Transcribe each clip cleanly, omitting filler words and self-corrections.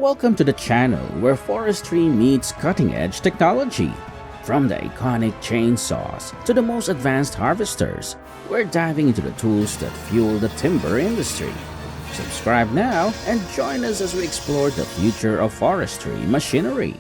Welcome to the channel where forestry meets cutting-edge technology. From the iconic chainsaws to the most advanced harvesters, we're diving into the tools that fuel the timber industry. Subscribe now and join us as we explore the future of forestry machinery.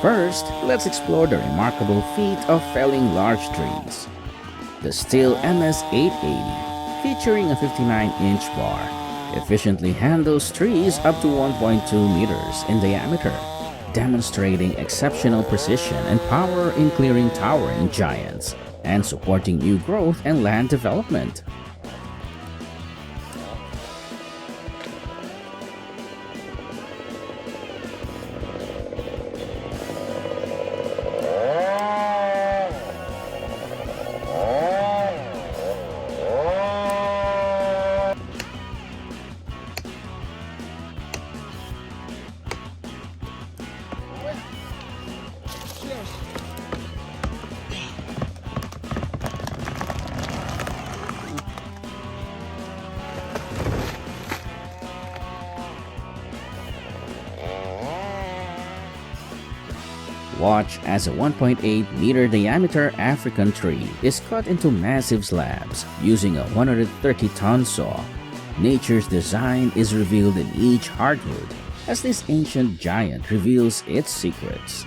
First, let's explore the remarkable feat of felling large trees. The Stihl MS-880, featuring a 59-inch bar, efficiently handles trees up to 1.2 meters in diameter, demonstrating exceptional precision and power in clearing towering giants and supporting new growth and land development. Watch as a 1.8-meter diameter African tree is cut into massive slabs using a 130-ton saw. Nature's design is revealed in each hardwood as this ancient giant reveals its secrets.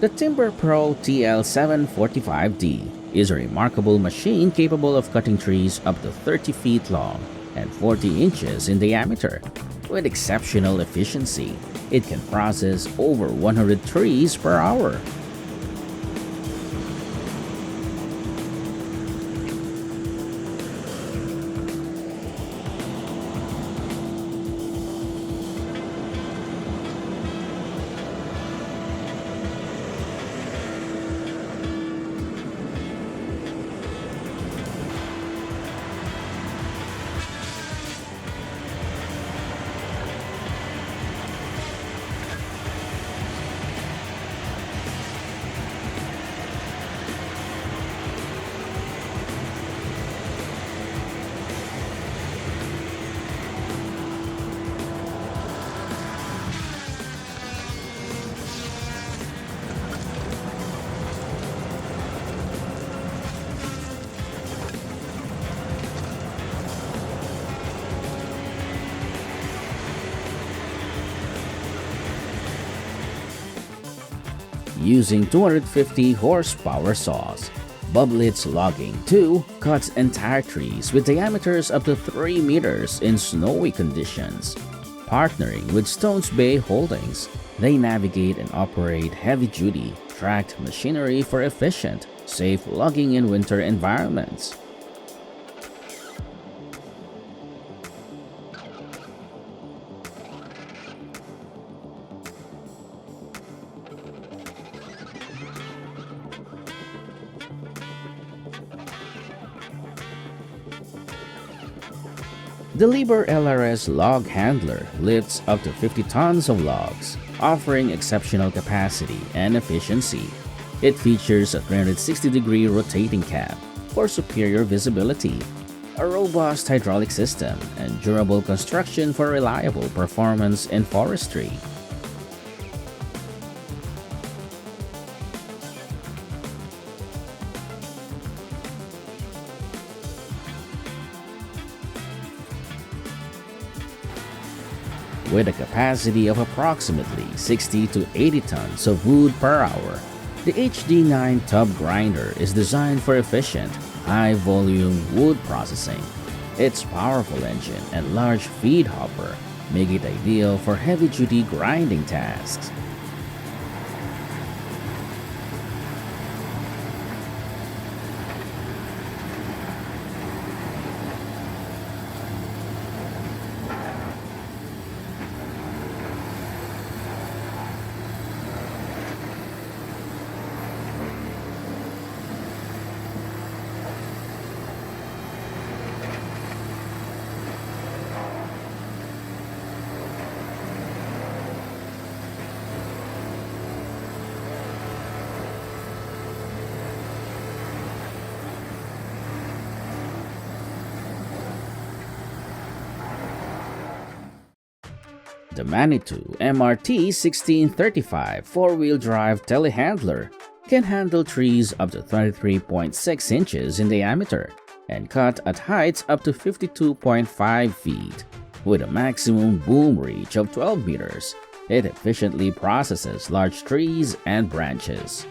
The Timber Pro TL745D is a remarkable machine capable of cutting trees up to 30 feet long and 40 inches in diameter. With exceptional efficiency, it can process over 100 trees per hour. Using 250 horsepower saws, Bublitz Logging 2 cuts entire trees with diameters up to 3 meters in snowy conditions. Partnering with Stones Bay Holdings, they navigate and operate heavy-duty, tracked machinery for efficient, safe logging in winter environments. The Liber LRS Log Handler lifts up to 50 tons of logs, offering exceptional capacity and efficiency. It features a 360-degree rotating cab for superior visibility, a robust hydraulic system, and durable construction for reliable performance in forestry. With a capacity of approximately 60 to 80 tons of wood per hour, the HD9 tub grinder is designed for efficient, high-volume wood processing. Its powerful engine and large feed hopper make it ideal for heavy-duty grinding tasks. The Manitou MRT-1635 four-wheel drive telehandler can handle trees up to 33.6 inches in diameter and cut at heights up to 52.5 feet. With a maximum boom reach of 12 meters, it efficiently processes large trees and branches.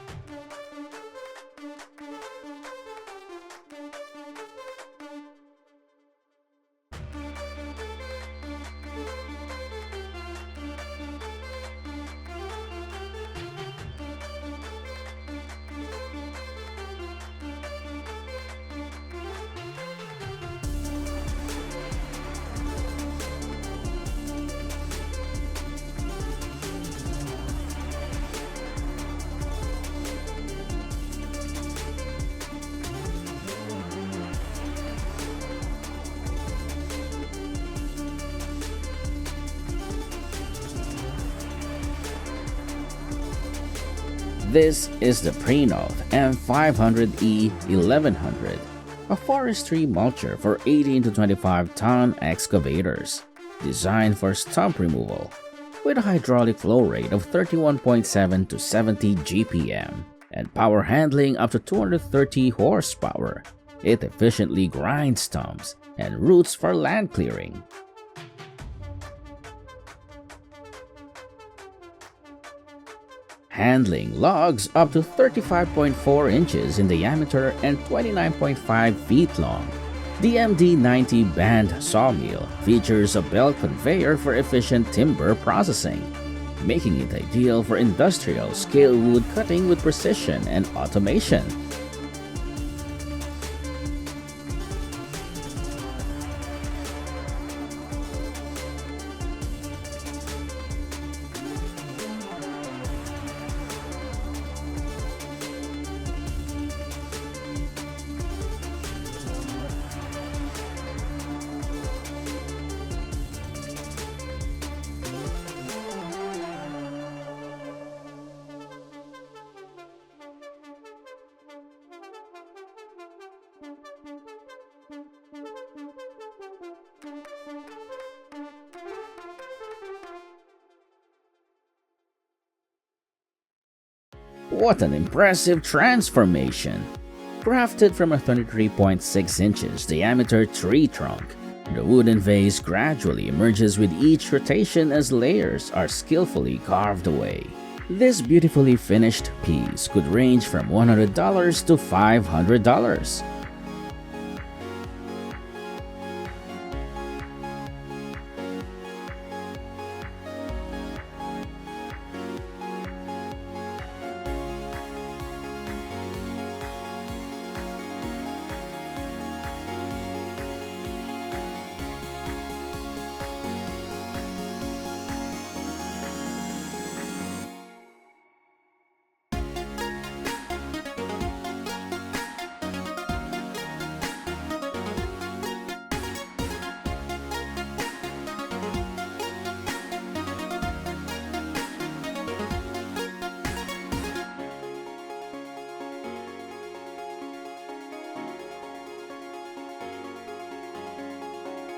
This is the Prenoth M500E 1100, a forestry mulcher for 18 to 25 ton excavators, designed for stump removal, with a hydraulic flow rate of 31.7 to 70 GPM and power handling up to 230 horsepower. It efficiently grinds stumps and roots for land clearing. Handling logs up to 35.4 inches in diameter and 29.5 feet long. The MD90 band sawmill features a belt conveyor for efficient timber processing, making it ideal for industrial scale wood cutting with precision and automation. What an impressive transformation! Crafted from a 23.6 inches diameter tree trunk, the wooden vase gradually emerges with each rotation as layers are skillfully carved away. This beautifully finished piece could range from $100 to $500.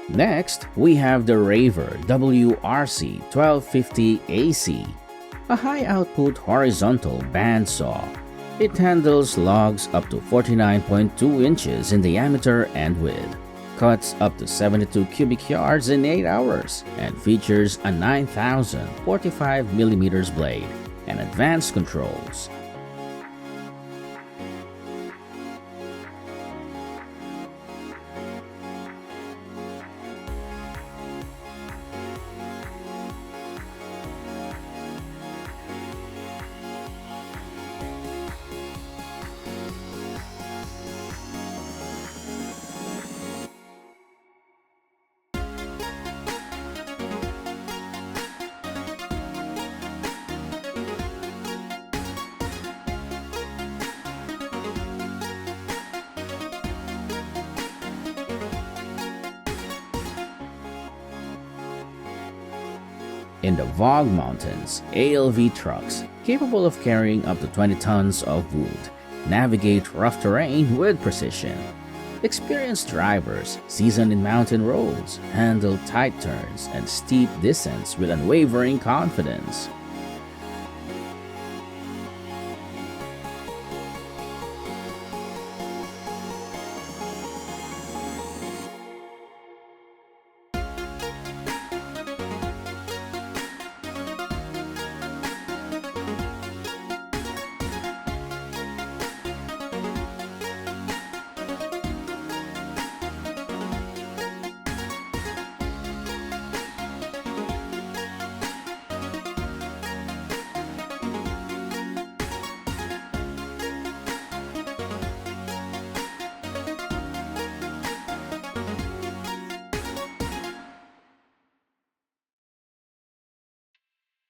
Next, we have the Raver WRC 1250 AC, a high-output horizontal bandsaw. It handles logs up to 49.2 inches in diameter and width, cuts up to 72 cubic yards in 8 hours, and features a 9,045 mm blade and advanced controls. In the Vog Mountains, ALV trucks, capable of carrying up to 20 tons of wood, navigate rough terrain with precision. Experienced drivers, seasoned in mountain roads, handle tight turns and steep descents with unwavering confidence.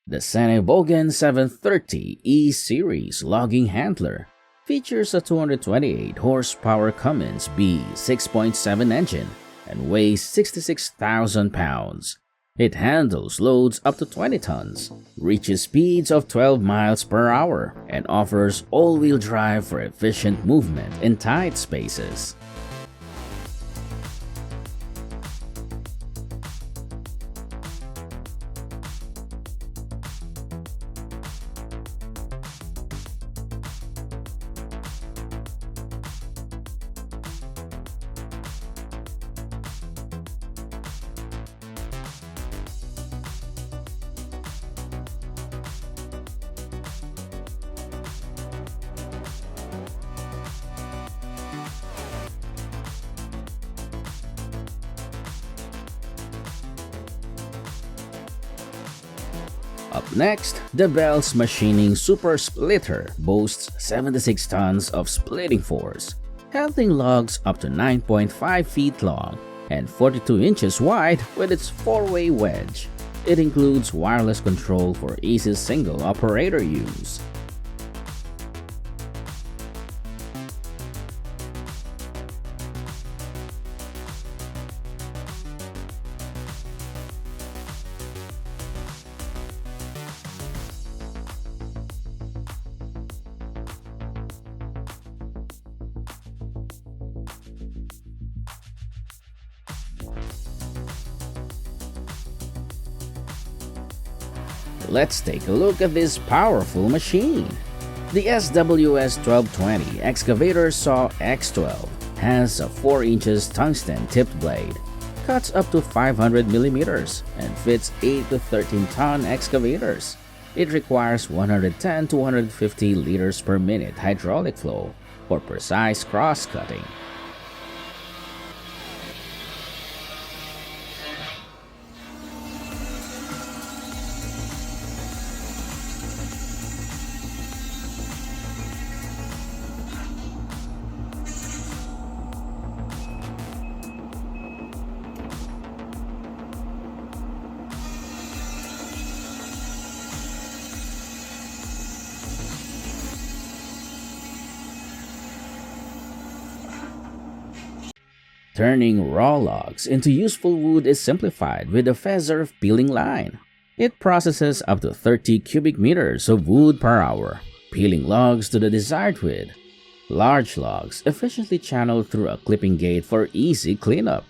The Bogan 730 E-Series logging handler features a 228 horsepower Cummins B 6.7 engine and weighs 66,000 pounds. It handles loads up to 20 tons, reaches speeds of 12 miles per hour, and offers all-wheel drive for efficient movement in tight spaces. Up next, the Bell's Machining Super Splitter boasts 76 tons of splitting force, handling logs up to 9.5 feet long and 42 inches wide with its 4-way wedge. It includes wireless control for easy single operator use. Let's take a look at this powerful machine. The SWS 1220 Excavator Saw X12 has a 4 inches tungsten tipped blade, cuts up to 500 millimeters, and fits 8 to 13 ton excavators. It requires 110 to 150 liters per minute hydraulic flow for precise cross-cutting. Turning raw logs into useful wood is simplified with the Feather peeling line. It processes up to 30 cubic meters of wood per hour, peeling logs to the desired width. Large logs efficiently channeled through a clipping gate for easy cleanup.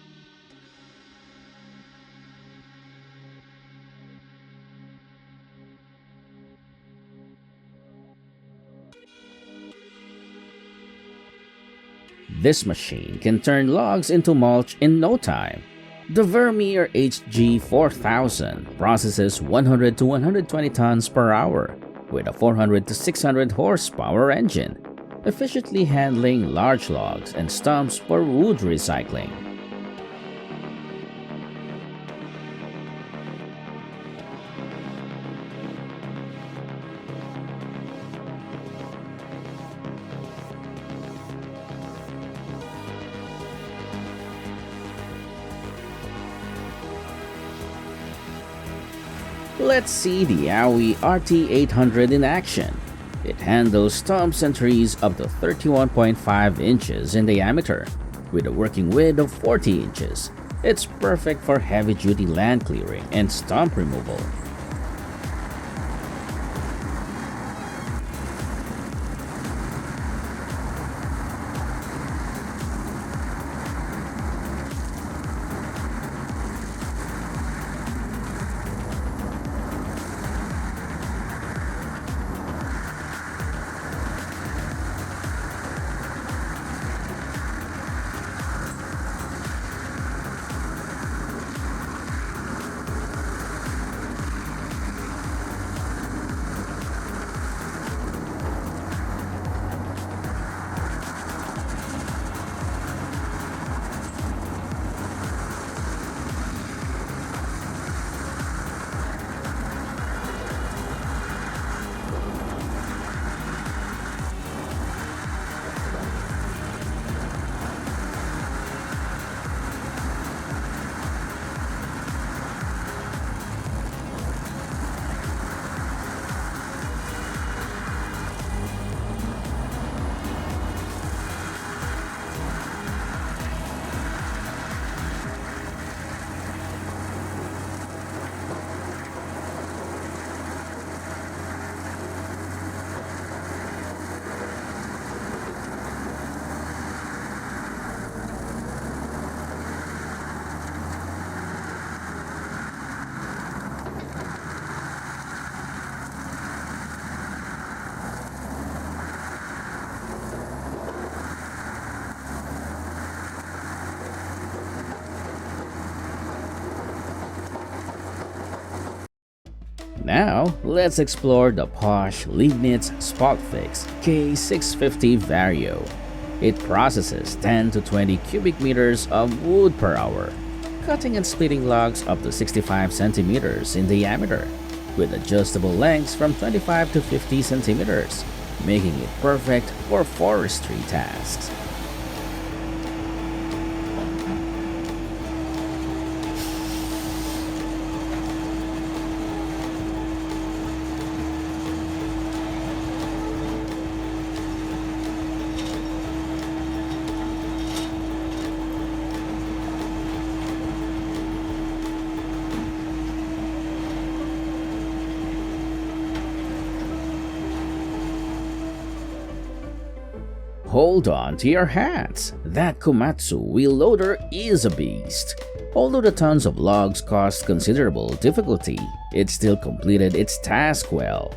This machine can turn logs into mulch in no time. The Vermeer HG4000 processes 100 to 120 tons per hour with a 400 to 600 horsepower engine, efficiently handling large logs and stumps for wood recycling. Let's see the Aoi RT800 in action. It handles stumps and trees up to 31.5 inches in diameter, with a working width of 40 inches. It's perfect for heavy-duty land clearing and stump removal. Now, let's explore the Posh Leibniz Spaltfix K650 Vario. It processes 10 to 20 cubic meters of wood per hour, cutting and splitting logs up to 65 centimeters in diameter, with adjustable lengths from 25 to 50 centimeters, making it perfect for forestry tasks. Hold on to your hats, that Komatsu wheel loader is a beast. Although the tons of logs caused considerable difficulty, it still completed its task well.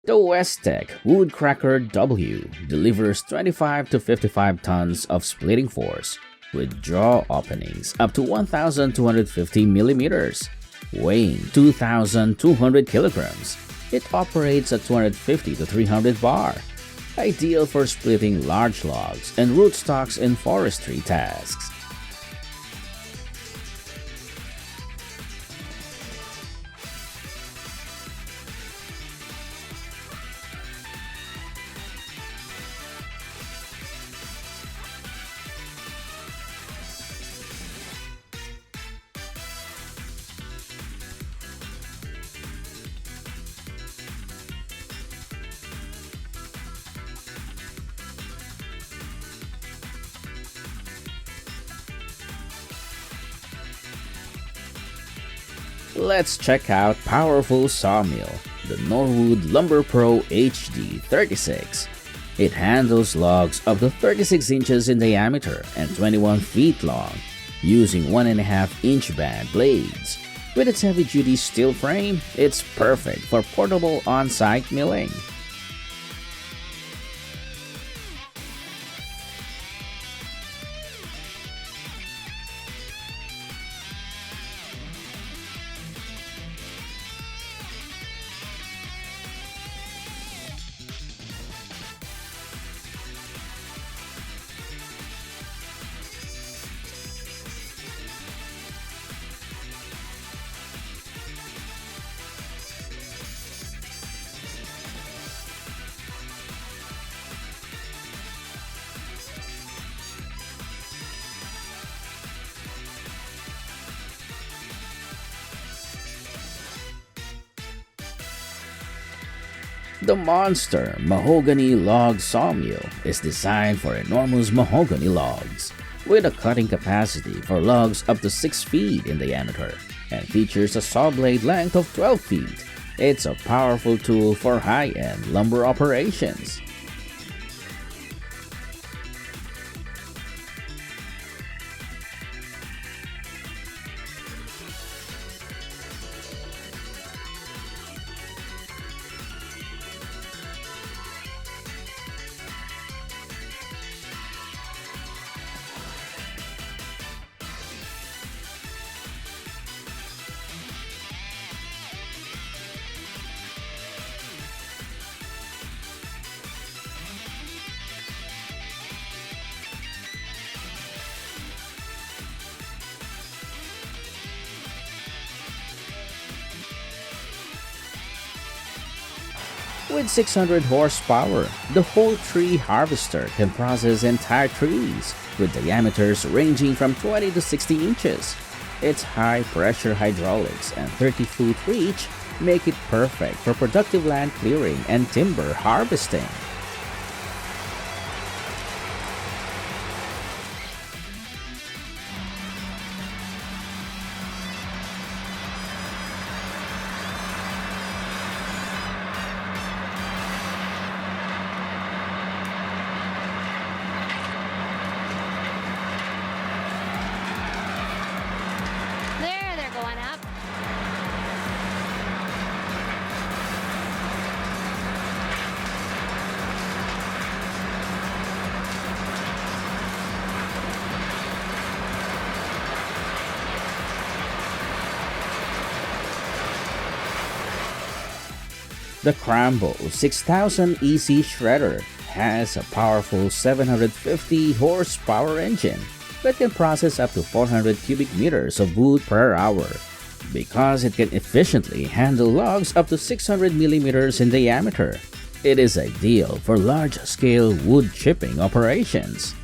The Westech Woodcracker W delivers 25 to 55 tons of splitting force with jaw openings up to 1,250 millimeters, weighing 2,200 kilograms. It operates at 250 to 300 bar, ideal for splitting large logs and rootstocks in forestry tasks. Let's check out powerful sawmill, the Norwood Lumber Pro HD 36. It handles logs up to 36 inches in diameter and 21 feet long, using 1.5-inch band blades. With its heavy-duty steel frame, it's perfect for portable on-site milling. The Monster Mahogany Log Sawmill is designed for enormous mahogany logs, with a cutting capacity for logs up to 6 feet in diameter, and features a saw blade length of 12 feet. It's a powerful tool for high-end lumber operations. With 600 horsepower, the whole tree harvester can process entire trees with diameters ranging from 20 to 60 inches. Its high-pressure hydraulics and 30-foot reach make it perfect for productive land clearing and timber harvesting. There, they're going up. The Crambo 6000 EC Shredder has a powerful 750 horsepower engine that can process up to 400 cubic meters of wood per hour. Because it can efficiently handle logs up to 600 millimeters in diameter, it is ideal for large-scale wood chipping operations.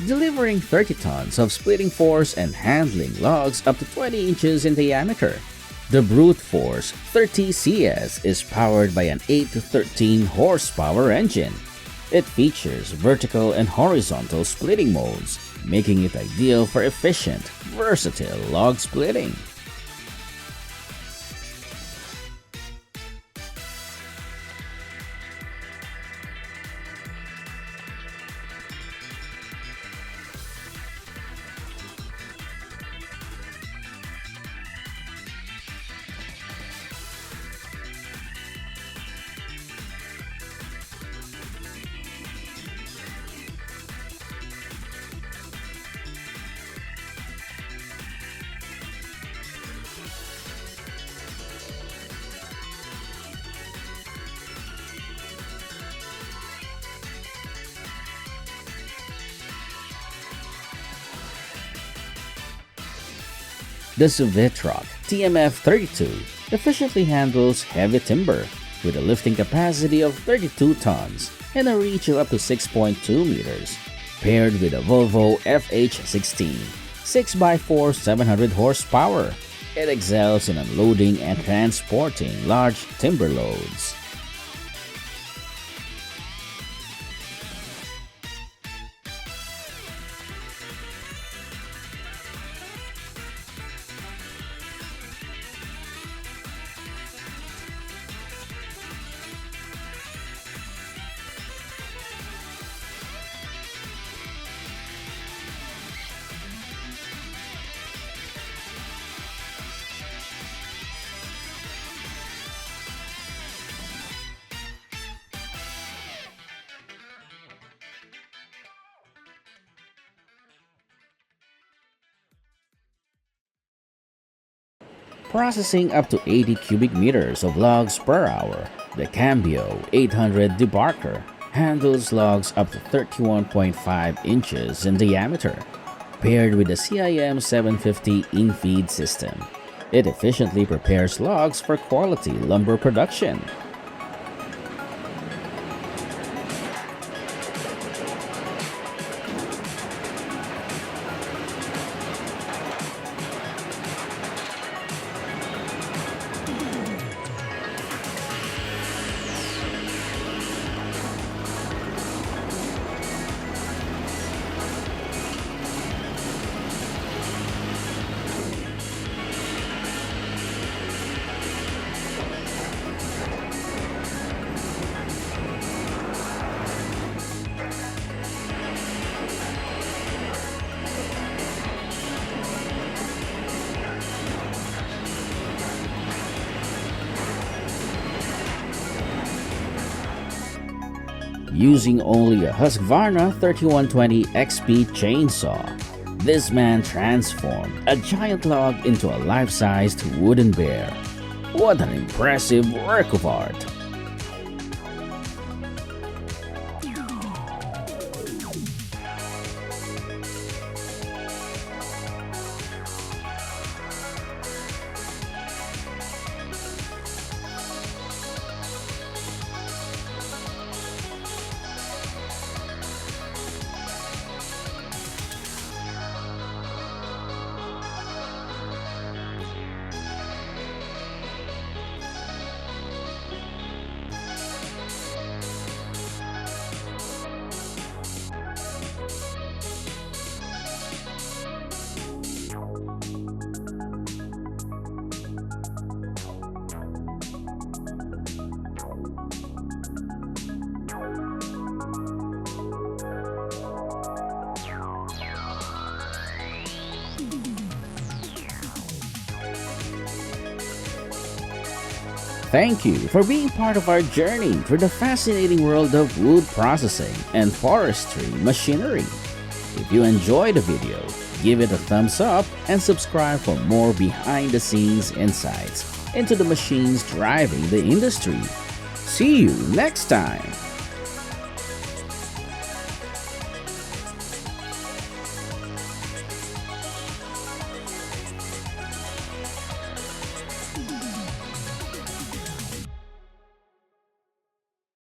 delivering 30 tons of splitting force and handling logs up to 20 inches in diameter. The brute force 30 CS is powered by an 8 to 13 horsepower engine. It features vertical and horizontal splitting modes, making it ideal for efficient, versatile log splitting. The Suvitrock TMF32 efficiently handles heavy timber with a lifting capacity of 32 tons and a reach of up to 6.2 meters, paired with a Volvo FH16 6x4 700 horsepower. It excels in unloading and transporting large timber loads. Processing up to 80 cubic meters of logs per hour, the Cambio 800 debarker handles logs up to 31.5 inches in diameter, paired with the CIM 750 in-feed system. It efficiently prepares logs for quality lumber production. Using only a Husqvarna 3120 XP chainsaw, this man transformed a giant log into a life-sized wooden bear. What an impressive work of art! Thank you for being part of our journey through the fascinating world of wood processing and forestry machinery. If you enjoyed the video, give it a thumbs up and subscribe for more behind-the-scenes insights into the machines driving the industry. See you next time!